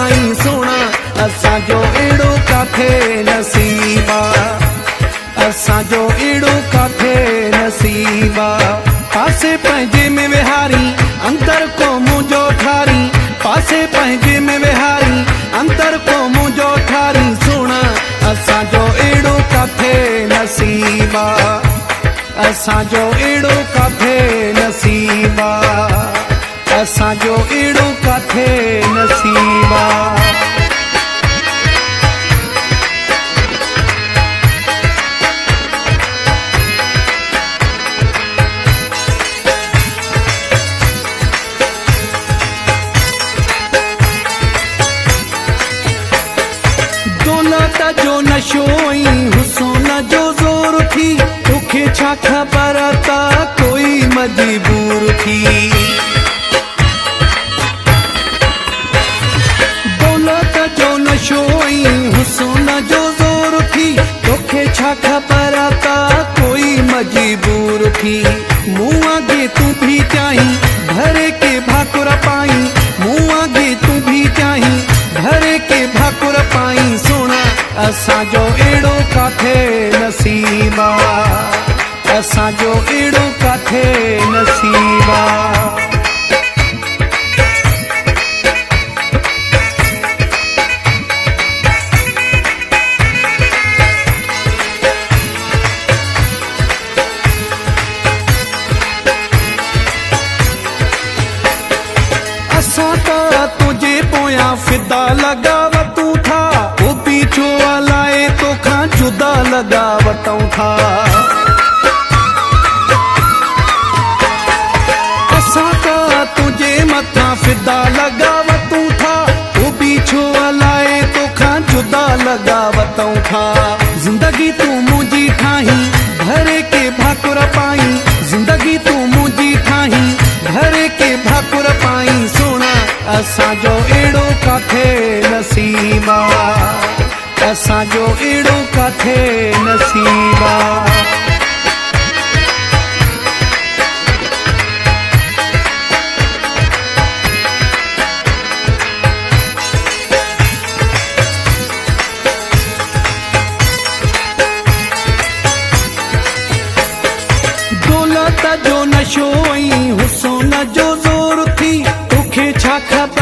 पाई सोना असांजो एड़ो काथे नसीबा असांजो एड़ो काथे नसीबा पासे पंहिंजे में विहारी अंतर को मुंहिंजो ठारी पासे पंहिंजे में विहारी अंतर को मुंहिंजो ठारी सोना असांजो एड़ो काथे नसीबा असांजो एड़ो काथे नसीबा असांजो एड़ो काथे नसीबा। दौलत जो नशो हुस्न जो ज़ोर थी तोखे छा ख़बर ता कोई मजबूर थी दौलत जो नशो हुस्न जो ज़ोर थी तोखे छा ख़बर ता कोई मजबूर थी मूं आगे तू भी चाही भरे के भाकुर पाई मूं आगे तू भी चाही भरे के भाकुर पाई सोना असांजो एड़ो काथे नसीबा असांजो एड़ो काथे नसीबा। असां त तुझे पोयां फिदा लगावतूं था वो पीछो हलाए तोखां जुदा लगावतूं था असां त तुझे मथां फिदा लगावतूं था वो पीछो हलाए तोखां जुदा लगावतूं था जिंदगी तू मुंहिंजी ठाही भरे के भाकुर पाई जिंदगी तू मुंहिंजी ठाही भरे के भाकुर पाई सोना असांजो एड़ो काथे नसीबा असांजो एड़ो काथे नसीबा। दौलत जो नशो हुस्न जो ज़ोर थी तोखे छा ख़बर